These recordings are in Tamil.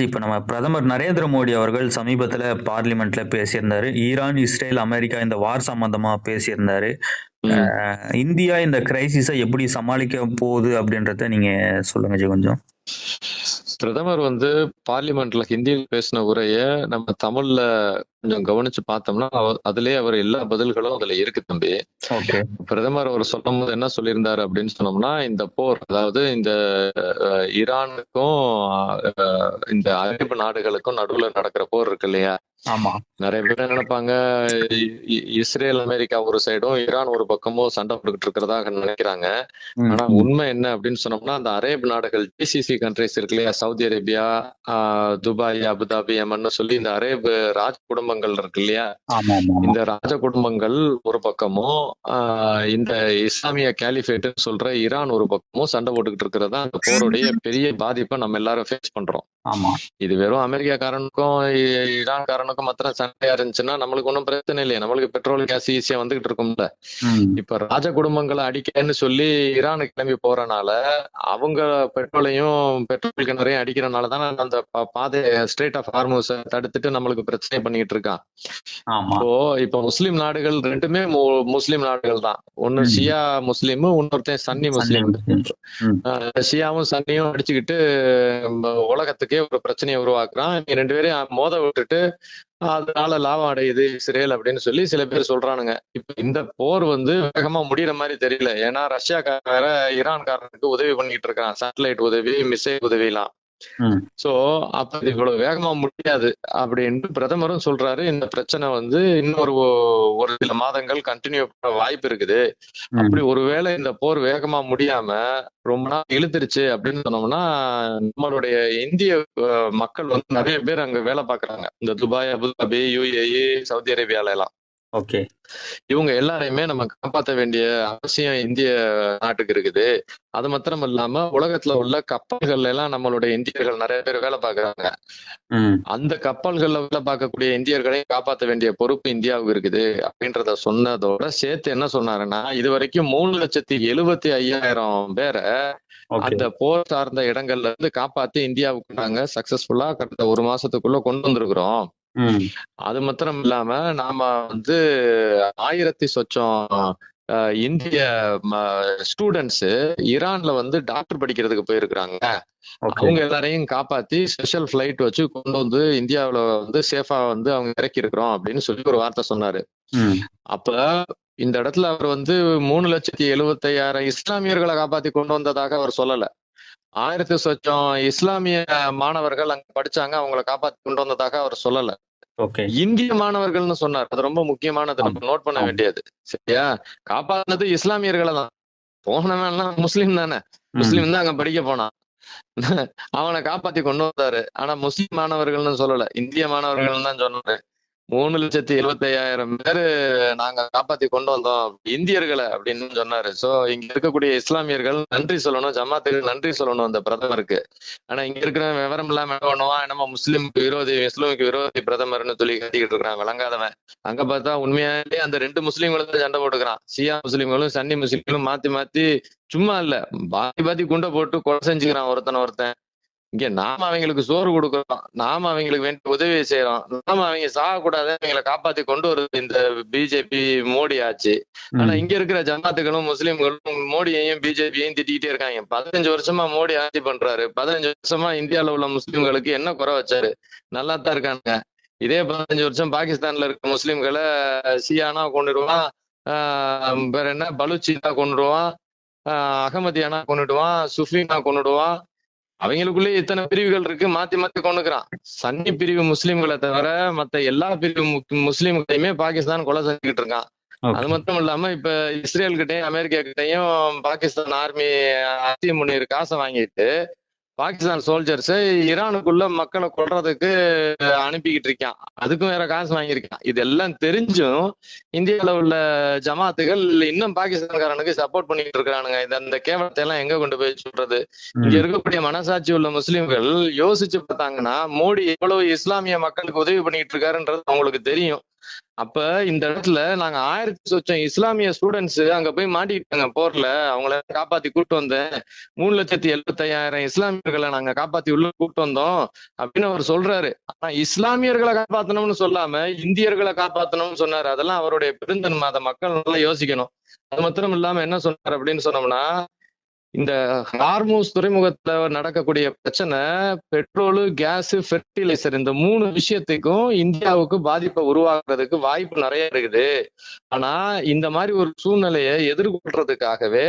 இப்ப நம்ம பிரதமர் நரேந்திர மோடி அவர்கள் சமீபத்துல பார்லிமென்ட்ல பேசியிருந்தாரு. ஈரான், இஸ்ரேல், அமெரிக்கா இந்த வார் சம்பந்தமா பேசியிருந்தாரு. ம். இந்தியா இந்த கிரைசிஸ எப்படி சமாளிக்க போகுது அப்படின்றத நீங்க சொல்லுங்க ஜி கொஞ்சம். பிரதமர் பார்லிமெண்ட்ல ஹிந்தியில் பேசின உரைய நம்ம தமிழ்ல கொஞ்சம் கவனிச்சு பார்த்தோம்னா, அதிலேயே அவர் எல்லா பதில்களும் அதுல இருக்கு தம்பி. ஓகே. பிரதமர் அவர் சொல்லும்போது என்ன சொல்லியிருந்தாரு அப்படின்னு சொன்னோம்னா, இந்த போர், அதாவது இந்த ஈரானுக்கும் இந்த அரேபு நாடுகளுக்கும் நடுவுல நடக்கிற போர் இருக்கு இல்லையா? ஆமா. நிறைய பேர் என்ன நினைப்பாங்க, இஸ்ரேல் அமெரிக்கா ஒரு சைடும் ஈரான் ஒரு பக்கமும் சண்டை போட்டுக்கிட்டு இருக்கிறதாக நினைக்கிறாங்க. ஆனா உண்மை என்ன அப்படின்னு சொன்னோம்னா, அந்த அரேப் நாடுகள் ஜிசிசி கண்ட்ரிஸ் இருக்கு இல்லையா, சவுதி அரேபியா, துபாய், அபுதாபி, யமன்னு சொல்லி இந்த அரேப் ராஜ குடும்பங்கள் இருக்கு இல்லையா, இந்த ராஜ குடும்பங்கள் ஒரு பக்கமும் இந்த இஸ்லாமிய கேலிஃபேட் சொல்ற ஈரான் ஒரு பக்கமும் சண்டை போட்டுக்கிட்டு இருக்கிறதா அந்த போருடைய பெரிய பாதிப்பை நம்ம எல்லாரும் ஃபேஸ் பண்றோம். இது வெறும் அமெரிக்காக்காரனுக்கும் ஈரான்காரனுக்கும் மாத்திரம் சண்டையா இருந்துச்சுன்னா நம்மளுக்கு ஒன்றும் பிரச்சனை இல்லையா, நம்மளுக்கு பெட்ரோல் கேஸ் ஈஸியா வந்துகிட்டு இருக்கும்ல. இப்ப ராஜ குடும்பங்களை அடிக்கன்னு சொல்லி ஈரானுக்கு கிளம்பி போறனால அவங்க பெட்ரோல் கிணறையும் அடிக்கிறனால தானே அந்த பாதை ஸ்ட்ரெயிட் ஆஃப் ஹார்மோஸ் தடுத்துட்டு நம்மளுக்கு பிரச்சனை பண்ணிட்டு இருக்கான். இப்ப முஸ்லிம் நாடுகள் ரெண்டுமே முஸ்லிம் நாடுகள் தான். ஒன்னு ஷியா முஸ்லீம், இன்னொருத்தன் சன்னி முஸ்லீம். ஷியாவும் சன்னியும் அடிச்சுக்கிட்டு உலகத்துக்கே ஒரு பிரச்சனையை உருவாக்குறான். நீங்க ரெண்டு பேரையும் மோத விட்டுட்டு அதனால லாபம் அடையுது இஸ்ரேல் அப்படின்னு சொல்லி சில பேர் சொல்றானுங்க. இப்ப இந்த போர் வேகமா முடியற மாதிரி தெரியல. ஏன்னா ரஷ்யாக்காரன் வேற ஈரான்காரனுக்கு உதவி பண்ணிட்டு இருக்கான், சேட்டலைட் உதவி, மிசைல் உதவி எல்லாம். சோ அப்ப இவ்வளவு வேகமா முடியாது அப்படின்னு பிரதமரும் சொல்றாரு. இந்த பிரச்சனை இன்னொரு ஒரு சில மாதங்கள் கண்டினியூ பண்ண வாய்ப்பு இருக்குது. அப்படி ஒருவேளை இந்த போர் வேகமா முடியாம ரொம்ப நாள் இழுத்துருச்சு அப்படின்னு சொன்னோம்னா, நம்மளுடைய இந்திய மக்கள் நிறைய பேர் அங்க வேலை பாக்குறாங்க. இந்த துபாய், அபுதாபி, யுஏஇ, சவுதி அரேபியால எல்லாம். ஓகே. இவங்க எல்லாரையுமே நம்ம காப்பாற்ற வேண்டிய அவசியம் இந்திய நாட்டுக்கு இருக்குது. அது மாத்திரம் இல்லாம உலகத்துல உள்ள கப்பல்கள் எல்லாம் நம்மளுடைய இந்தியர்கள் நிறைய பேர் வேலை பார்க்கறாங்க. அந்த கப்பல்கள்ல வேலை பார்க்கக்கூடிய இந்தியர்களையும் காப்பாற்ற வேண்டிய பொறுப்பு இந்தியாவுக்கு இருக்குது அப்படின்றத சொன்னதோட சேர்த்து என்ன சொன்னாருன்னா, இது வரைக்கும் 3,75,000 பேரை அந்த போர் சார்ந்த இடங்கள்ல இருந்து காப்பாத்தி இந்தியாவுக்கு நாங்க சக்சஸ்ஃபுல்லா கடந்த ஒரு மாசத்துக்குள்ள கொண்டு வந்திருக்கிறோம். அது மாத்திரம் இல்லாம நாம 1000 சொச்சம் இந்திய ஸ்டூடெண்ட்ஸ் ஈரான்ல டாக்டர் படிக்கிறதுக்கு போயிருக்கிறாங்க. அவங்க எல்லாரையும் காப்பாத்தி ஸ்பெஷல் பிளைட் வச்சு கொண்டு இந்தியாவுல சேஃபா அவங்க இறக்கி இருக்கிறோம் அப்படின்னு சொல்லி ஒரு வார்த்தை சொன்னாரு. அப்ப இந்த இடத்துல அவர் 3,75,000 இஸ்லாமியர்களை காப்பாத்தி கொண்டு வந்ததாக அவர் சொல்லல. 1000 சொச்சம் இஸ்லாமிய மாணவர்கள் அங்க படிச்சாங்க, அவங்களை காப்பாத்தி கொண்டு வந்ததாக அவர் சொல்லல. இந்திய மாணவர்கள்னு சொன்னார். அது ரொம்ப முக்கியமானது, நம்ம நோட் பண்ண வேண்டியது. சரியா? காப்பாத்தினது இஸ்லாமியர்களை தான். போனவன் முஸ்லீம் தானே, முஸ்லீம் தான் அங்க படிக்க போனான். அவனை காப்பாத்தி கொண்டு வந்தாரு. ஆனா முஸ்லிம் மாணவர்கள்னு சொல்லல, இந்திய மாணவர்கள் தான் சொன்னாரு. 3,75,000 பேரு நாங்க காப்பாத்தி கொண்டு வந்தோம் இந்தியர்களை அப்படின்னு சொன்னாரு. சோ இங்க இருக்கக்கூடிய இஸ்லாமியர்கள் நன்றி சொல்லணும், ஜமாத்துக்கு நன்றி சொல்லணும் அந்த பிரதமருக்கு. ஆனா இங்க இருக்கிற விவரம் இல்லாம என்ன பண்ணுவான், நம்ம இஸ்லாமுக்கு விரோதி பிரதமர்னு சொல்லி கத்திக்கிட்டு இருக்கிறான் விளங்காதவன். அங்க பார்த்தா உண்மையாலே அந்த 2 முஸ்லீம்களும் தான் சண்டை போட்டுக்கிறான். ஷியா முஸ்லீம்களும் சன்னி முஸ்லீம்களும் மாத்தி சும்மா இல்ல, பாதி குண்டை போட்டு கொலை செஞ்சுக்கிறான் ஒருத்தன். இங்க நாம அவங்களுக்கு சோறு கொடுக்கிறோம், நாம அவங்களுக்கு வேண்டிய உதவியை செய்யறோம், நாம அவங்க சாகக்கூடாது அவங்களை காப்பாத்தி கொண்டு வருது இந்த பிஜேபி மோடி ஆச்சு. ஆனா இங்க இருக்கிற ஜமாத்துகளும் முஸ்லீம்களும் மோடியையும் பிஜேபியையும் திட்டிக்கிட்டே இருக்காங்க. 15 வருஷமா மோடி ஆட்சி பண்றாரு. 15 வருஷமா இந்தியாவில உள்ள முஸ்லீம்களுக்கு என்ன குறை வச்சாரு? நல்லா தான் இருக்காங்க. இதே 15 வருஷம் பாகிஸ்தான்ல இருக்க முஸ்லீம்களை ஷியானா கொண்டுடுவான், வேற என்ன பலூச்சினா கொண்டுடுவான், அகமதியானா கொண்டுடுவான், சுஃபினா கொண்டுடுவான். அவங்களுக்குள்ளே இத்தனை பிரிவுகள் இருக்கு, மாத்தி கொண்டுக்கிறான். சன்னி பிரிவு முஸ்லீம்களை தவிர மத்த எல்லா பிரிவு முஸ்லீம்களையுமே பாகிஸ்தான் கொலை செஞ்சுக்கிட்டு இருக்கான். அது மட்டும் இல்லாம இப்ப இஸ்ரேல் கிட்டையும் அமெரிக்கா கிட்டையும் பாகிஸ்தான் ஆர்மி முன்னேறு காசை வாங்கிட்டு பாகிஸ்தான் சோல்ஜர்ஸ் ஈரானுக்குள்ள மக்களை கொல்றதுக்கு அனுப்பிக்கிட்டு இருக்கான். அதுக்கும் வேற காசு வாங்கியிருக்கான். இதெல்லாம் தெரிஞ்சும் இந்தியாவில உள்ள ஜமாத்துகள் இன்னும் பாகிஸ்தான்காரனுக்கு சப்போர்ட் பண்ணிட்டு இருக்கிறானுங்க. இந்த கேவலத்தை எல்லாம் எங்க கொண்டு போய் சொல்றது? இங்க இருக்கக்கூடிய மனசாட்சி உள்ள முஸ்லிம்கள் யோசிச்சு பார்த்தாங்கன்னா, மோடி எவ்வளவு இஸ்லாமிய மக்களுக்கு உதவி பண்ணிட்டு இருக்காருன்றது அவங்களுக்கு தெரியும். அப்ப இந்த இடத்துல நாங்க 1000 சொச்சம் இஸ்லாமிய ஸ்டூடெண்ட்ஸ் அங்க போய் மாட்டிக்கிட்டாங்க போர்ல. அவங்கள காப்பாத்தி கூட்டு வந்தேன். 3,75,000 இஸ்லாமியர்களை நாங்க காப்பாத்தி உள்ள கூட்டு வந்தோம் அப்படின்னு அவர் சொல்றாரு. ஆனா இஸ்லாமியர்களை காப்பாத்தணும்னு சொல்லாம இந்தியர்களை காப்பாத்தணும்னு சொன்னாரு. அதெல்லாம் அவருடைய பெருந்தன்மை. அதை மக்கள் நல்லா யோசிக்கணும். அது மாத்திரம் இல்லாம என்ன சொன்னார் அப்படின்னு சொன்னோம்னா, இந்த ஹார்மூஸ் துறைமுகத்துல நடக்கக்கூடிய பிரச்சனை பெட்ரோலு, கேஸ், ஃபெர்டிலைசர் இந்த 3 விஷயத்துக்கும் இந்தியாவுக்கு பாதிப்பை உருவாக்குறதுக்கு வாய்ப்பு நிறைய இருக்குது. ஆனா இந்த மாதிரி ஒரு சூழ்நிலையை எதிர்கொள்றதுக்காகவே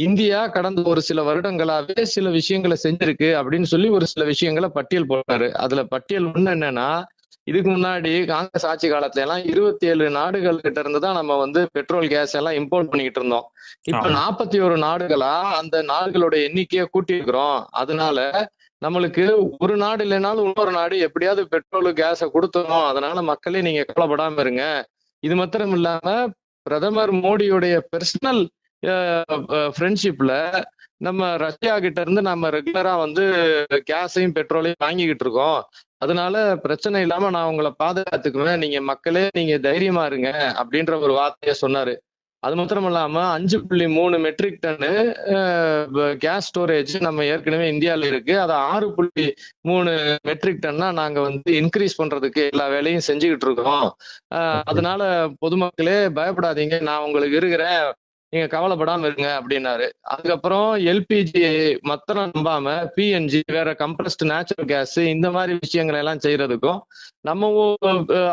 இந்தியா கடந்த ஒரு சில வருடங்களாவே சில விஷயங்களை செஞ்சிருக்கு அப்படின்னு சொல்லி ஒரு சில விஷயங்களை பட்டியல் போட்டாரு. அதுல பட்டியல் ஒண்ணு என்னன்னா, இதுக்கு முன்னாடி காங்கிரஸ் ஆட்சி காலத்துல எல்லாம் 27 நாடுகள் கிட்ட இருந்து தான் நம்ம வந்து பெட்ரோல், கேஸ் எல்லாம் இம்போர்ட் பண்ணிக்கிட்டு இருந்தோம். இப்ப 41 நாடுகளா அந்த நாடுகளோட எண்ணிக்கையை கூட்டி இருக்கிறோம். அதனால நம்மளுக்கு ஒரு நாடு இல்லைனாலும் இன்னொரு நாடு எப்படியாவது பெட்ரோல், கேஸ கொடுத்துரும். அதனால மக்களே நீங்க கவலைப்படாம இருங்க. இது மாத்திரம் இல்லாம பிரதமர் மோடியுடைய பெர்சனல் ஃப்ரெண்ட்ஷிப்ல நம்ம ரஷ்யா கிட்ட இருந்து நம்ம ரெகுலரா வந்து கேஸையும் பெட்ரோலையும் வாங்கிக்கிட்டு இருக்கோம். அதனால பிரச்சனை இல்லாம நான் உங்களை பாதுகாத்துக்குவேன். நீங்க மக்களே நீங்க தைரியமா இருங்க அப்படின்ற ஒரு வார்த்தையை சொன்னாரு. அது மாத்திரம் இல்லாம 5.3 மெட்ரிக் டன்னு கேஸ் ஸ்டோரேஜ் நம்ம ஏற்கனவே இந்தியால இருக்கு. அதை 6.3 மெட்ரிக் டன்னா நாங்க வந்து இன்க்ரீஸ் பண்றதுக்கு எல்லா வேலையும் செஞ்சுக்கிட்டு இருக்கோம். அதனால பொதுமக்களே பயப்படாதீங்க, நான் உங்களுக்கு இருக்கிறேன், நீங்க கவலைப்படாம இருங்க அப்படின்னாரு. அதுக்கப்புறம் எல்பிஜி மாத்திரம் நம்பாம பிஎன்ஜி, வேற கம்ப்ரஸ்ட் நேச்சுரல் கேஸ் இந்த மாதிரி விஷயங்களை எல்லாம் செய்யறதுக்கும் நம்ம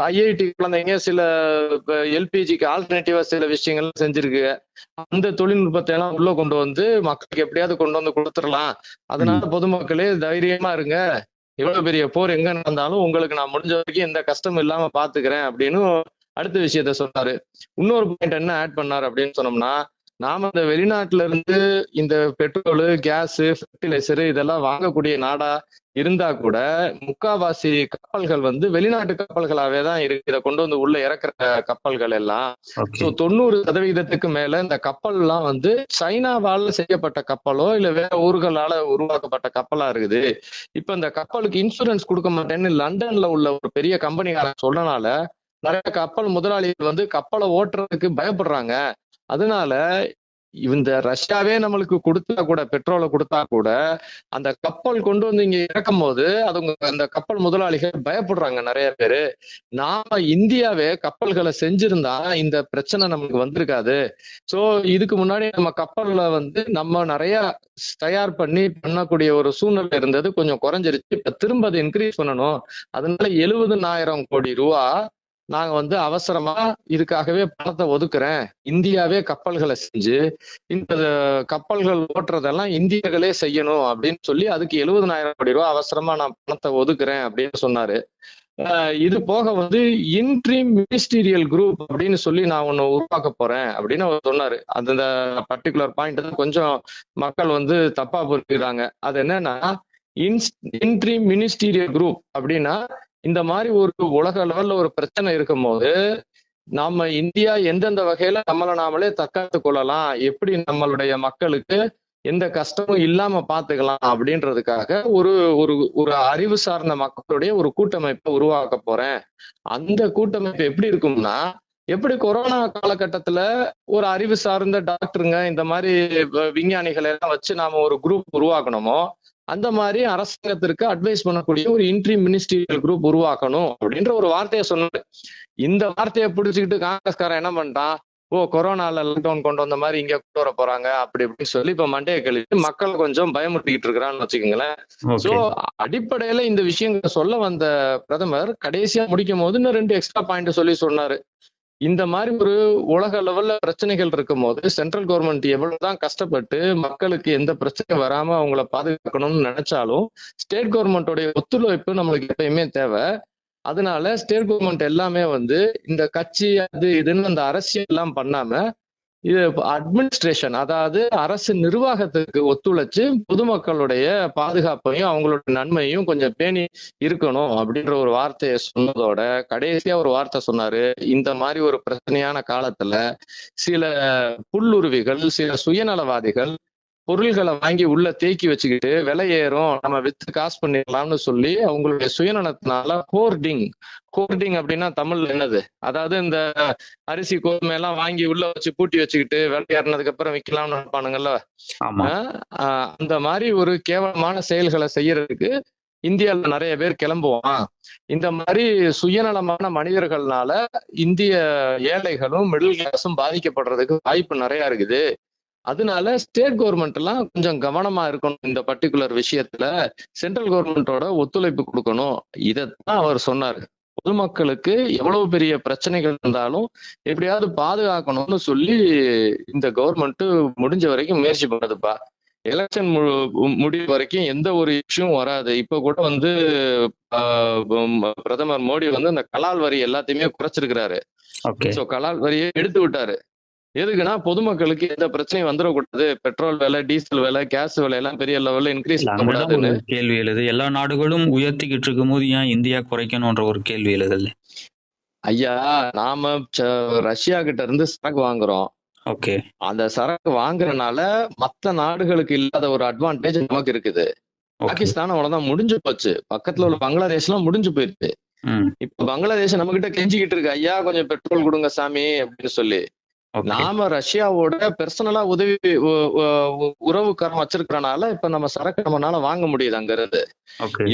ஐஐடி குழந்தைங்க சில எல்பிஜிக்கு ஆல்டர்னேட்டிவா சில விஷயங்கள் செஞ்சிருக்கு. அந்த தொழில்நுட்பத்தை எல்லாம் உள்ள கொண்டு வந்து மக்களுக்கு எப்படியாவது கொண்டு வந்து கொடுத்துடலாம். அதனால பொதுமக்களே தைரியமா இருங்க, எவ்வளவு பெரிய போர் எங்க நடந்தாலும் உங்களுக்கு நான் முடிஞ்ச வரைக்கும் எந்த கஷ்டமும் இல்லாம பாத்துக்கிறேன் அப்படின்னு அடுத்த விஷயத்த சொன்னாரு. இன்னொரு பாயிண்ட் என்ன ஆட் பண்ணாரு அப்படின்னு சொன்னோம்னா, நாம இந்த வெளிநாட்டுல இருந்து இந்த பெட்ரோலு, கேஸ், ஃபெர்டிலைசர் இதெல்லாம் வாங்கக்கூடிய நாடா இருந்தா கூட முக்காவாசி கப்பல்கள் வந்து வெளிநாட்டு கப்பல்களாவே தான் இருக்கு. இதை கொண்டு வந்து உள்ள இறக்குற கப்பல்கள் எல்லாம். ஸோ 90% மேல இந்த கப்பல் எல்லாம் வந்து சைனாவால செய்யப்பட்ட கப்பலோ இல்ல வேற ஊர்களால உருவாக்கப்பட்ட கப்பலா இருக்குது. இப்ப இந்த கப்பலுக்கு இன்சூரன்ஸ் கொடுக்க மாட்டேன்னு லண்டன்ல உள்ள ஒரு பெரிய கம்பெனிக்காரன் சொல்றனால நிறைய கப்பல் முதலாளிகள் வந்து கப்பலை ஓட்டுறதுக்கு பயப்படுறாங்க. அதனால இந்த ரஷ்யாவே நம்மளுக்கு கொடுத்தா கூட, பெட்ரோலை கொடுத்தா கூட அந்த கப்பல் கொண்டு வந்து இங்க இறக்கும் போது அந்த கப்பல் முதலாளிகள் பயப்படுறாங்க நிறைய பேரு. நாம இந்தியாவே கப்பல்களை செஞ்சிருந்தா இந்த பிரச்சனை நமக்கு வந்திருக்காது. சோ இதுக்கு முன்னாடி நம்ம கப்பல்ல வந்து நம்ம நிறைய தயார் பண்ணக்கூடிய ஒரு சூழ்நிலை இருந்தது, கொஞ்சம் குறைஞ்சிருச்சு. இப்ப திரும்ப அதை இன்க்ரீஸ் பண்ணணும். அதனால 70,000 கோடி ரூபா நாங்க வந்து அவசரமா இதுக்காகவே பணத்தை ஒதுக்குறேன். இந்தியாவே கப்பல்களை செஞ்சு இந்த கப்பல்கள் ஓட்டுறதெல்லாம் இந்தியர்களே செய்யணும் அப்படின்னு சொல்லி அதுக்கு 70,000 கோடி ரூபாய் அவசரமா நான் பணத்தை ஒதுக்குறேன் அப்படின்னு சொன்னாரு. இது போக வந்து இன்ட்ரீம் மினிஸ்டீரியல் குரூப் அப்படின்னு சொல்லி நான் ஒண்ணு உருவாக்க போறேன் அப்படின்னு அவர் சொன்னாரு. அந்த பர்டிகுலர் பாயிண்ட் தான் கொஞ்சம் மக்கள் வந்து தப்பா புரிஞ்சுக்கிறாங்க. அது என்னன்னா, இன்ட்ரீம் மினிஸ்டீரியல் குரூப் அப்படின்னா, இந்த மாதிரி ஒரு உலக லெவல்ல ஒரு பிரச்சனை இருக்கும் போது நாம இந்தியா எந்தெந்த வகையில நம்மளை நாமளே தற்காத்து கொள்ளலாம், எப்படி நம்மளுடைய மக்களுக்கு எந்த கஷ்டமும் இல்லாம பாத்துக்கலாம் அப்படின்றதுக்காக ஒரு ஒரு ஒரு அறிவு சார்ந்த மக்களுடைய ஒரு கூட்டமைப்பை உருவாக்க போறேன். அந்த கூட்டமைப்பு எப்படி இருக்கும்னா, எப்படி கொரோனா காலகட்டத்துல ஒரு அறிவு சார்ந்த டாக்டருங்க இந்த மாதிரி விஞ்ஞானிகளை எல்லாம் வச்சு நாம ஒரு குரூப் உருவாக்கணுமோ, அந்த மாதிரி அரசாங்கத்திற்கு அட்வைஸ் பண்ணக்கூடிய ஒரு இன்ட்ரீம் மினிஸ்டீரியல் குரூப் உருவாக்கணும் அப்படின்ற ஒரு வார்த்தையை சொன்னாரு. இந்த வார்த்தையை பிடிச்சுக்கிட்டு காங்கிரஸ்காரன் என்ன பண்ணிட்டான், கொரோனால லாக்டவுன் கொண்டு வந்த மாதிரி இங்க கொண்டு வர போறாங்க அப்படி இப்படின்னு சொல்லி இப்ப மண்டையை கழிச்சு மக்கள் கொஞ்சம் பயமுறுத்திக்கிட்டு இருக்கிறான்னு வச்சுக்கோங்களேன். சோ அடிப்படையில இந்த விஷயங்களை சொல்ல வந்த பிரதமர் கடைசியா முடிக்கும் போது இன்னும் 2 எக்ஸ்ட்ரா பாயிண்ட் சொல்லி சொன்னாரு. இந்த மாதிரி ஒரு உலக லெவல்ல பிரச்சனைகள் இருக்கும் போது சென்ட்ரல் கவர்மெண்ட் எவ்வளவுதான் கஷ்டப்பட்டு மக்களுக்கு எந்த பிரச்சனையும் வராம அவங்கள பாதுகாக்கணும்னு நினைச்சாலும் ஸ்டேட் கவர்மெண்டோடைய ஒத்துழைப்பு நம்மளுக்கு எப்பயுமே தேவை. அதனால ஸ்டேட் கவர்மெண்ட் எல்லாமே வந்து இந்த கட்சி அது இதுன்னு அந்த அரசியல் எல்லாம் பண்ணாம இது அட்மினிஸ்ட்ரேஷன், அதாவது அரசு நிர்வாகத்துக்கு ஒத்துழைச்சு பொதுமக்களுடைய பாதுகாப்பையும் அவங்களோட நன்மையும் கொஞ்சம் பேணி இருக்கணும் அப்படின்ற ஒரு வார்த்தையை சொன்னதோட கடைசியா ஒரு வார்த்தை சொன்னாரு. இந்த மாதிரி ஒரு பிரச்சனையான காலத்துல சில புல்லுருவிகள், சில சுயநலவாதிகள் பொருள்களை வாங்கி உள்ள தேக்கி வச்சுக்கிட்டு விலை ஏறும் நம்ம வித்து காசு பண்ணிடலாம்னு சொல்லி அவங்களுடைய சுயநலத்தினால ஹோர்டிங் அப்படின்னா தமிழ்ல என்னது? அதாவது இந்த அரிசி கோதுமை எல்லாம் வாங்கி உள்ள வச்சு பூட்டி வச்சுக்கிட்டு விலை ஏறினதுக்கு அப்புறம் விற்கலாம்னு நினைப்பானுங்கல்ல. அந்த மாதிரி ஒரு கேவலமான செயல்களை செய்யறதுக்கு இந்தியால நிறைய பேர் கிளம்புவான். இந்த மாதிரி சுயநலமான மனிதர்கள்னால இந்திய ஏழைகளும் மிடில் கிளாஸும் பாதிக்கப்படுறதுக்கு வாய்ப்பு நிறைய இருக்குது. அதனால ஸ்டேட் கவர்மெண்ட் எல்லாம் கொஞ்சம் கவனமா இருக்கணும். இந்த பர்டிகுலர் விஷயத்துல சென்ட்ரல் கவர்மெண்டோட ஒத்துழைப்பு கொடுக்கணும். இதைத்தான் அவர் சொன்னாரு. பொதுமக்களுக்கு எவ்வளவு பெரிய பிரச்சனைகள் இருந்தாலும் எப்படியாவது பாதுகாக்கணும்னு சொல்லி இந்த கவர்மெண்ட் முடிஞ்ச வரைக்கும் முயற்சி பண்ணுதுப்பா. எலெக்ஷன் முடிவு வரைக்கும் எந்த ஒரு இஷ்யூவும் வராது. இப்ப கூட பிரதமர் மோடி அந்த கலால் வரி எல்லாத்தையுமே குறைச்சிருக்கிறாரு. கலால் வரியை எடுத்து விட்டாரு. எதுக்குன்னா பொதுமக்களுக்கு எந்த பிரச்சனையும் வந்துடக்கூடாது. பெட்ரோல் விலை, டீசல் விலை, கேஸ் விலை எல்லாம் பெரிய லெவல்ல இன்க்ரீஸ் பண்ணக்கூடாதுன்னு கேள்வி எழுது. எல்லா நாடுகளும் உயர்த்திக்கிட்டு இருக்கும் போது ஏன் இந்தியா குறைக்கணும்ன்ற ஒரு கேள்வி எழுதல். ஐயா, நாம ரஷ்யா கிட்ட இருந்து சரக்கு வாங்குறோம். அந்த சரக்கு வாங்குறதுனால மத்த நாடுகளுக்கு இல்லாத ஒரு அட்வான்டேஜ் நமக்கு இருக்குது. பாகிஸ்தான் அவ்வளவுதான், முடிஞ்சு போச்சு. பக்கத்துல உள்ள பங்களாதேஷ் எல்லாம் முடிஞ்சு போயிருக்கு. இப்ப பங்களாதேஷ் நம்ம கிட்ட கெஞ்சிக்கிட்டு இருக்கு, ஐயா கொஞ்சம் பெட்ரோல் கொடுங்க சாமி அப்படின்னு சொல்லி. நாம ரஷ்யாவோட பெர்சனலா உறவுக்காரம் வச்சிருக்கிறனால இப்ப நம்ம சரக்கு நம்மளால வாங்க முடியுது அங்க இருந்து.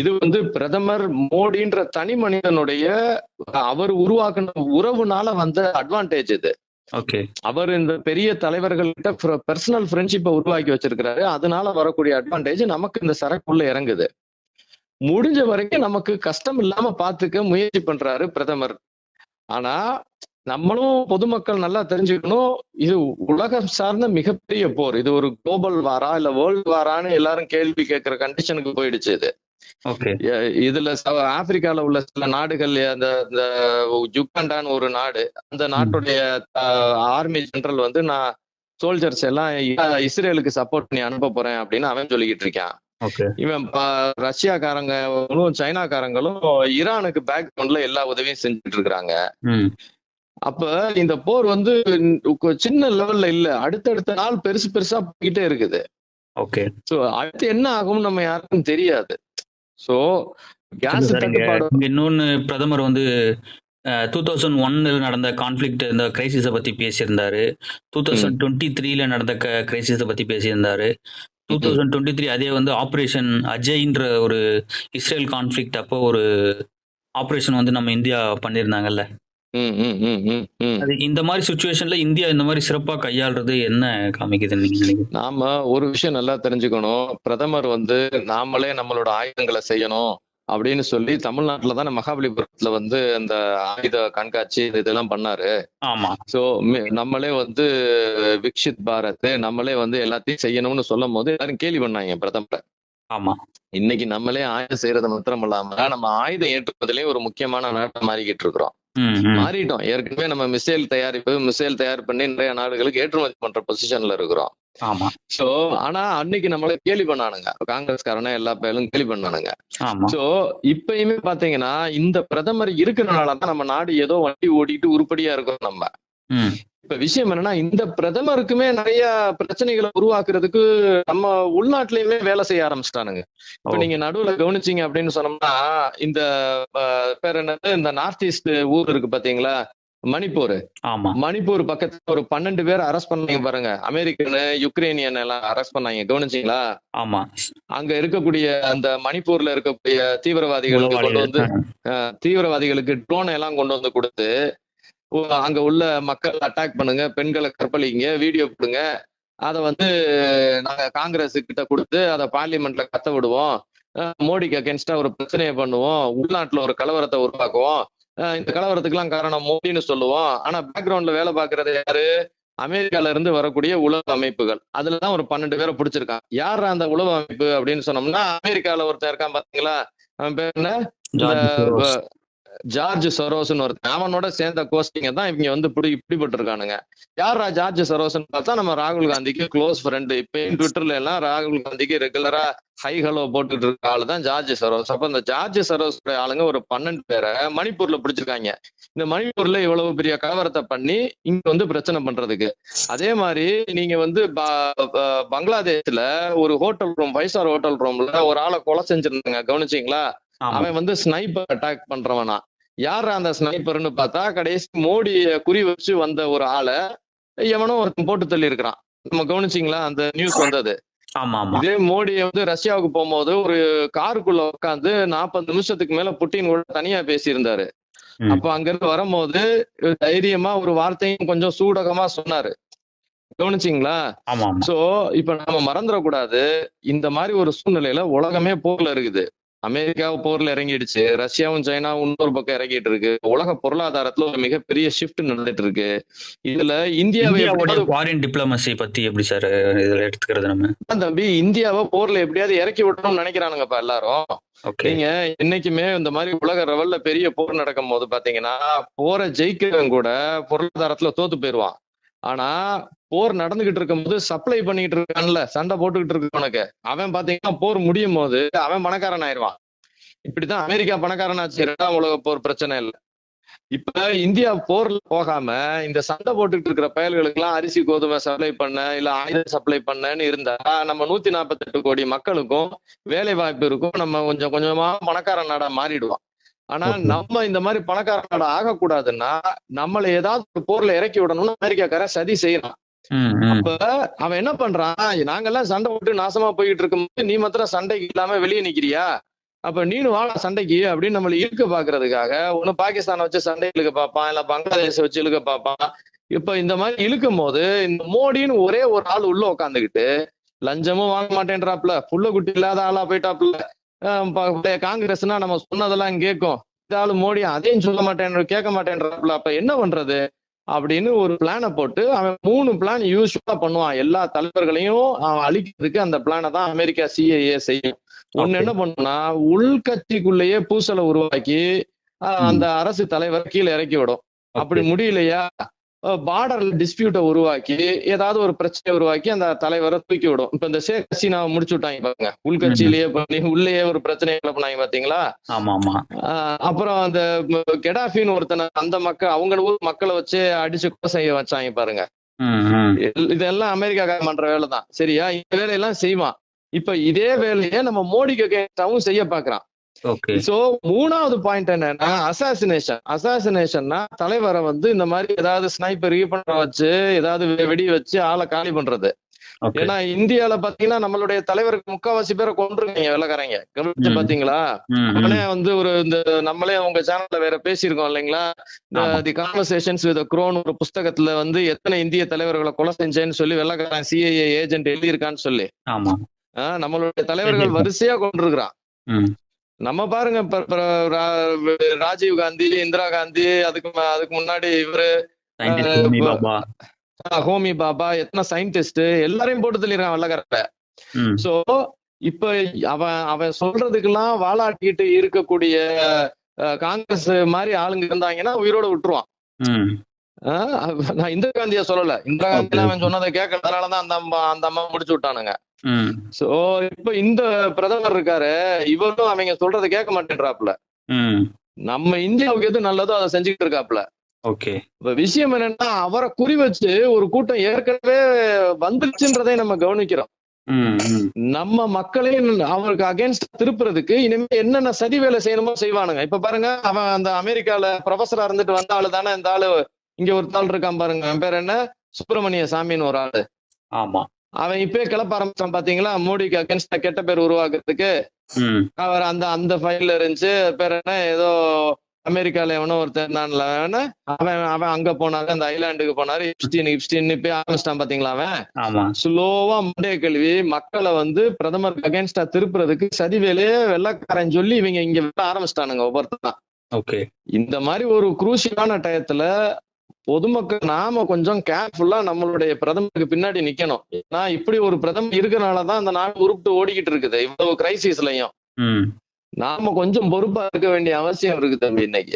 இது பிரதமர் மோடின்ற தனி மனிதனுடைய அவர் உருவாக்குன உறவுனால வந்த அட்வான்டேஜ் இது. அவர் இந்த பெரிய தலைவர்கள்கிட்ட பெர்சனல் ஃப்ரெண்ட்ஷிப்பை உருவாக்கி வச்சிருக்கிறாரு. அதனால வரக்கூடிய அட்வான்டேஜ் நமக்கு இந்த சரக்குள்ள இறங்குது. முடிஞ்ச வரைக்கும் நமக்கு கஷ்டம் இல்லாம பாத்துக்க முயற்சி பண்றாரு பிரதமர். ஆனா நம்மளும் பொதுமக்கள் நல்லா தெரிஞ்சுக்கணும், இது உலகம் சார்ந்த மிகப்பெரிய போர். இது ஒரு குளோபல் வாரா இல்ல வேர்ல்டு வாரான்னு எல்லாரும் கேள்வி கேட்கிற கண்டிஷனுக்கு போயிடுச்சு இது. இதுல ஆப்பிரிக்கால உள்ள சில நாடுகள், அந்த யுகாண்டான்னு ஒரு நாடு, அந்த நாட்டுடைய ஆர்மி ஜெனரல் நான் சோல்ஜர்ஸ் எல்லாம் இஸ்ரேலுக்கு சப்போர்ட் பண்ணி அனுப்ப போறேன் அப்படின்னு அவன் சொல்லிக்கிட்டு இருக்கான். இவன் ரஷ்யாக்காரங்களும் சைனாக்காரங்களும் ஈரானுக்கு பேக்ரவுண்ட்ல எல்லா உதவியும் செஞ்சுட்டு இருக்கிறாங்க. அப்ப இந்த போர் சின்ன லெவல்ல இல்ல, அடுத்தடுத்த நாள் பெருசு பெருசா போய்கிட்டே இருக்குது. சோ அடுத்து என்ன ஆகும்னு நம்ம யாருக்கும் தெரியாது. சோ கேஸ் தட்டுப்பாடு. இன்னொன்னு, பிரதமர் 2001 நடந்த கான்ஃபிளிக்ட், இந்த கிரைசிஸை பத்தி பேசியிருந்தாரு. 2023 நடந்த கிரைசிஸை பத்தி பேசியிருந்தாரு. 2023 அதே ஆபரேஷன் அஜய்ன்ற ஒரு இஸ்ரேல் கான்ஃபிளிக்ட் அப்போ ஒரு ஆபரேஷன் நம்ம இந்தியா பண்ணியிருந்தாங்கல்ல. இந்த மாதிரி சிச்சுவேஷன்ல இந்தியா இந்த மாதிரி சிறப்பா கையாளுறது என்ன காமிக்குது நீங்க நினைக்கிறீங்க? நாம ஒரு விஷயம் நல்லா தெரிஞ்சுக்கணும். பிரதமர் நாமளே நம்மளோட ஆயுதங்களை செய்யணும் அப்படின்னு சொல்லி தமிழ்நாட்டுல தானே மகாபலிபுரத்துல அந்த ஆயுத கண்காட்சி இதெல்லாம் பண்ணாரு. சோ நம்மளே விக்ஷித் பாரத், நம்மளே எல்லாத்தையும் செய்யணும்னு சொல்லும் போது எல்லாரும் கேள்வி பண்ணாங்க பிரதமரை. இன்னைக்கு நம்மளே ஆயுதம் செய்யறது மாத்திரம் இல்லாம நம்ம ஆயுதம் ஏற்றுவதிலேயே ஒரு முக்கியமான நாட்டை மாறிக்கிட்டு இருக்கிறோம். மாறிட்டோம். ஏற்கனவே நம்ம மிசைல் தயார் பண்ணி நிறைய நாடுகளுக்கு ஏற்றுமதி பண்ற பொசிஷன்ல இருக்கிறோம். சோ ஆனா அன்னைக்கு நம்மள கேலி பண்ணானுங்க, காங்கிரஸ்காரன எல்லா பேரும் கேலி பண்ணானுங்க. சோ இப்பயுமே பாத்தீங்கன்னா இந்த பிரதமர் இருக்கிறனாலதான் நம்ம நாடு ஏதோ வண்டி ஓடிட்டு உருப்படியா இருக்கோம். நம்ம இப்ப விஷயம் என்னன்னா, இந்த பிரதமருக்குமே நிறைய பிரச்சனைகளை உருவாக்குறதுக்கு நம்ம உள்நாட்டிலயுமே வேலை செய்ய ஆரம்பிச்சிட்டானுங்க. இப்ப நீங்க நடுவுல கவனிச்சீங்க அப்படின்னு சொன்னோம்னா, இந்த பேர் என்னது, இந்த நார்த் ஈஸ்ட் ஊர் இருக்கு பாத்தீங்களா, மணிப்பூர் பக்கத்துல ஒரு 12 பேர் அரெஸ்ட் பண்ணாங்க பாருங்க. அமெரிக்கனு, யுக்ரைனியன் எல்லாம் அரெஸ்ட் பண்ணாங்க. கவனிச்சீங்களா? அங்க இருக்கக்கூடிய அந்த மணிப்பூர்ல இருக்கக்கூடிய தீவிரவாதிகளுக்கு ட்ரோன் எல்லாம் கொண்டு வந்து கொடுத்து அங்க உள்ள மக்கள் அட்டாக் பண்ணுங்க, பெண்களை கற்பழிங்க, வீடியோ போடுங்க, அதை நாங்க காங்கிரஸ் கிட்ட கொடுத்து அதை பார்லிமெண்ட்ல கத்த விடுவோம், மோடிக்கு அகேன்ஸ்டா ஒரு பிரச்சனையை பண்ணுவோம், உள்நாட்டுல ஒரு கலவரத்தை உருவாக்குவோம், இந்த கலவரத்துக்கு எல்லாம் காரணம் மோடின்னு சொல்லுவோம். ஆனா பேக்ரவுண்ட்ல வேலை பாக்குறது யாரு? அமெரிக்கால இருந்து வரக்கூடிய உளவு அமைப்புகள். அதுலதான் ஒரு 12 பேரை பிடிச்சிருக்கான். யார் அந்த உளவு அமைப்பு அப்படின்னு சொன்னோம்னா, அமெரிக்கால ஒருத்தர் இருக்கான் பாத்தீங்களா, அவன் பேர் என்ன, ஜார்ஜ் சரோஸ்னு ஒருத்தன், அவனோட சேர்ந்த கோஷ்டிங்க தான் இவங்க வந்து பிடிபட்டு இருக்கானுங்க. யாரா ஜார்ஜ் சரோஸ்ன்னு பார்த்தா நம்ம ராகுல் காந்திக்கு க்ளோஸ் ஃப்ரெண்டு. இப்ப ட்விட்டர்ல எல்லாம் ராகுல் காந்திக்கு ரெகுலரா ஹை ஹலோ போட்டுட்டு இருக்க ஆளு தான் ஜார்ஜ் சரோஸ். அப்ப இந்த ஜார்ஜ் சரோஸ் ஆளுங்க ஒரு 12 பேரை மணிப்பூர்ல பிடிச்சிருக்காங்க. இந்த மணிப்பூர்ல இவ்வளவு பெரிய கலவரத்தை பண்ணி இங்க வந்து பிரச்சனை பண்றதுக்கு. அதே மாதிரி நீங்க வந்து பங்களாதேஷ்ல ஒரு ஹோட்டல் ரூம், 5 ஸ்டார் ஹோட்டல் ரூம்ல ஒரு ஆளை கொலை செஞ்சிருந்தாங்க, கவனிச்சீங்களா? அவன் வந்து ஸ்னைப்பர் அட்டாக் பண்றவனா. யார் அந்த ஸ்னைப்பர்னு பார்த்தா கடைசி மோடிய குறி வச்சு வந்த ஒரு ஆளை எவனோ ஒருத்தன் போட்டு தள்ளி இருக்கிறான். நம்ம கவனிச்சீங்களா அந்த நியூஸ் வந்தது? இதே மோடியை வந்து ரஷ்யாவுக்கு போகும்போது ஒரு காருக்குள்ள உட்காந்து 40 நிமிஷத்துக்கு மேல புட்டின் கூட தனியா பேசியிருந்தாரு. அப்ப அங்க இருந்து வரும்போது தைரியமா ஒரு வார்த்தையும் கொஞ்சம் சூடகமா சொன்னாரு, கவனிச்சீங்களா? சோ இப்ப நம்ம மறந்துடக்கூடாது, இந்த மாதிரி ஒரு சூழ்நிலையில உலகமே போர்ல இருக்குது. அமெரிக்காவும் போர்ல இறங்கிடுச்சு, ரஷ்யாவும் சைனாவும் இன்னொரு பக்கம் இறங்கிட்டு இருக்கு. உலக பொருளாதாரத்துல ஒரு மிகப்பெரிய ஷிஃப்ட் நடந்துட்டு இருக்கு. இதுல இந்தியாவோட ஃபாரின் டிப்ளமசி பத்தி எப்படி சார் இதுல எடுத்துக்கிறது? நம்ம தம்பி, இந்தியாவை போர்ல எப்படியாவது இறக்கி விடணும்னு நினைக்கிறானுங்கப்பா எல்லாரும். நீங்க என்னைக்குமே இந்த மாதிரி உலக லெவல்ல பெரிய போர் நடக்கும் போது பாத்தீங்கன்னா போரை ஜெயிக்கிறவன் கூட பொருளாதாரத்துல தோத்து போயிருவான். ஆனா போர் நடந்துகிட்டு இருக்கும் போது சப்ளை பண்ணிட்டு இருக்கான்ல, சண்டை போட்டுக்கிட்டு இருக்கவனுக்கு, அவன் பாத்தீங்கன்னா போர் முடியும் போது அவன் பணக்காரன் ஆயிடுவான். இப்படித்தான் அமெரிக்கா பணக்காரன் ஆச்சு 2ஆம் உலக போர் பிரச்சனை இல்லை. இப்ப இந்தியா போர்ல போகாம இந்த சண்டை போட்டுக்கிட்டு இருக்கிற பயல்களுக்கு எல்லாம் அரிசி கோதுமை சப்ளை பண்ண இல்ல ஆயுதம் சப்ளை பண்ணன்னு இருந்தா நம்ம 148 கோடி மக்களுக்கும் வேலை வாய்ப்பு இருக்கும். நம்ம கொஞ்சம் கொஞ்சமா பணக்கார நாடா மாறிடுவோம். ஆனா நம்ம இந்த மாதிரி பணக்கார நாடா ஆகக்கூடாதுன்னா நம்மளை ஏதாவது ஒரு போர்ல இறக்கி விடணும்னு அமெரிக்காக்காரன் சதி செய்யறான். அப்ப அவன் என்ன பண்றான், நாங்கெல்லாம் சண்டை போட்டு நாசமா போயிட்டு இருக்கும்போது நீ மாத்திரம் சண்டைக்கு இல்லாம வெளியே நிக்கிறியா, அப்ப நீனு வாழ சண்டைக்கு அப்படின்னு நம்மள இழுக்க பாக்குறதுக்காக ஒண்ணு பாகிஸ்தானை வச்சு சண்டை இழுக்க பார்ப்பான், இல்ல பங்களாதேஷ வச்சு இழுக்க பார்ப்பான். இப்ப இந்த மாதிரி இழுக்கும் போது இந்த மோடின்னு ஒரே ஒரு ஆள் உள்ள உட்காந்துக்கிட்டு லஞ்சமும் வாங்க மாட்டேன்றாப்ல, புள்ள குட்டி இல்லாத ஆளா போயிட்டாப்ல. காங்கிரஸ்னா நம்ம சொன்னதெல்லாம் கேட்கும், இந்த ஆளு மோடி அதையும் சொல்ல மாட்டேன் கேட்க மாட்டேன்றாப்ல. அப்ப என்ன பண்றது அப்படின்னு ஒரு பிளானை போட்டு அவன் 3 பிளான் யூஸ்வலா பண்ணுவான். எல்லா தலைவர்களையும் அவன் அழிக்கிறதுக்கு அந்த பிளானை தான் அமெரிக்கா CIA செய்யும். ஒண்ணு என்ன பண்ணுனா உள்கட்சிக்குள்ளேயே பூசலை உருவாக்கி அந்த அரசு தலைவரை கீழே இறக்கி விடும். அப்படி முடியலையா பார்டர்ல டிஸ்பியூட்டை உருவாக்கி ஏதாவது ஒரு பிரச்சனை உருவாக்கி அந்த தலைவரை தூக்கி விடும். இப்ப இந்த ஷேக் ஹசீனாவை முடிச்சு விட்டாங்க பாருங்க, உள்கட்சியிலேயே பண்ணி உள்ளேயே ஒரு பிரச்சனையை கிளப்பினாங்க பாத்தீங்களா? அப்புறம் அந்த கெடாஃபின்னு ஒருத்தனை அந்த அவங்க ஊர் மக்களை வச்சு அடிச்சு கொலை செய்ய வச்சாங்க பாருங்க. இதெல்லாம் அமெரிக்கா பண்ற வேலை தான், சரியா? இந்த வேலையெல்லாம் செய்வான். இப்ப இதே வேலையை நம்ம மோடிக்கு அகேன்ஸ்டாவும் செய்ய பாக்குறான். சோ 3வது பாயிண்ட் என்னன்னா அசாசினேஷன்னா தலைவரை வந்து இந்த மாதிரி ஏதாவது ஸ்னைப்பர் வச்சு ஏதாவது வெடி வச்சு ஆளை காலி பண்றது. ஏன்னா இந்தியால பாத்தீங்கன்னா நம்மளுடைய தலைவருக்கு 3/4 பேரை கொண்டிருக்காங்க வெள்ளக்காரங்க, கவனிச்சு பாத்தீங்களா? அவனே வந்து ஒரு இந்த நம்மளே உங்க சேனல்ல வேற பேசியிருக்கோம் இல்லைங்களா, தி கான்வர்சேஷன்ஸ் வித் குரோன் ஒரு புஸ்தகத்துல வந்து எத்தனை இந்திய தலைவர்களை கொலை செஞ்சேன்னு சொல்லி வெள்ளக்காரன் CIA ஏஜென்ட் எழுதியிருக்கான்னு சொல்லி நம்மளுடைய தலைவர்கள் வரிசையா கொண்டிருக்கிறான். நம்ம பாருங்க, ராஜீவ் காந்தி, இந்திரா காந்தி, அதுக்கு முன்னாடி இவரு ஹோமி பாபா, எத்தனை சயின்டிஸ்ட் எல்லாரையும் போட்டு தள்ளிருக்கான் வெள்ளக்காரப்ப. சோ இப்ப அவன் சொல்றதுக்கெல்லாம் வாலாட்டிட்டு இருக்கக்கூடிய காங்கிரஸ் மாதிரி ஆளுங்க இருந்தாங்கன்னா உயிரோட விட்டுருவான். நான் இந்திரா காந்திய சொல்லல, இந்திரா காந்தி அவன் சொன்னதை கேட்கறதுனாலதான் அந்த அம்மா முடிச்சு விட்டானுங்க. சோ இப்ப இந்த பிரதமர் இருக்காரு, இவரும் அவங்க சொல்றதை கேட்க மாட்டேன்றாப்ல. நம்ம இந்தியாவுக்கு எது நல்லதோ அதை செஞ்சுக்கிட்டு இருக்காப்ல. இப்ப விஷயம் என்னன்னா அவரை குறி வச்சு ஒரு கூட்டம் ஏற்கனவே வந்துருச்சுன்றதை நம்ம கவனிக்கிறோம். நம்ம மக்களையும் அவருக்கு அகேன்ஸ்ட் திருப்புறதுக்கு இனிமே என்னென்ன சதி வேலை செய்யணுமோ செய்வானுங்க. இப்ப பாருங்க, அவன் அந்த அமெரிக்கால ப்ரொஃபஸரா இருந்துட்டு வந்த ஆளு தானே இந்த ஆளு. இங்க ஒரு ஆள் இருக்கான் பாருங்க, பேர் என்ன, சுப்பிரமணிய சாமின்னு ஒரு ஆளு. அவன் இப்பயே கிளப்ப ஆரம்பிச்சான் பாத்தீங்களா, மோடிக்கு அகேன்ஸ்டா கெட்ட பேர் உருவாக்குறதுக்கு. அவர் அந்த ஃபைல்ல இருந்துச்சு, பேர் என்ன, ஏதோ அமெரிக்கால எவனோ ஒருத்தர் அவன் அங்க போனாரு, அந்த ஐலாண்டுக்கு போனாரு, இப்ஸ்டீன் இப்ப ஆரம்பிச்சிட்டான் பாத்தீங்களா. அவன் ஸ்லோவா மண்டே கல்வி மக்களை வந்து பிரதமருக்கு அகேன்ஸ்டா திருப்புறதுக்கு சதி வேலையே வெள்ளக்காரன் சொல்லி இவங்க இங்க ஆரம்பிச்சிட்டானுங்க ஒவ்வொருத்தான். இந்த மாதிரி ஒரு குரூசியலான டயத்துல பொதுமக்கள் நாம கொஞ்சம் கேர்ஃபுல்லா நம்மளுடைய பிரதமருக்கு பின்னாடி நிக்கணும். ஏன்னா இப்படி ஒரு பிரதமர் இருக்கிறனாலதான் அந்த நாடு உருப்பிட்டு ஓடிக்கிட்டு இருக்குது. இவ்வளவு கிரைசிஸ்லயும் நாம கொஞ்சம் பொறுப்பா இருக்க வேண்டிய அவசியம் இருக்கு தம்பி இன்னைக்கு.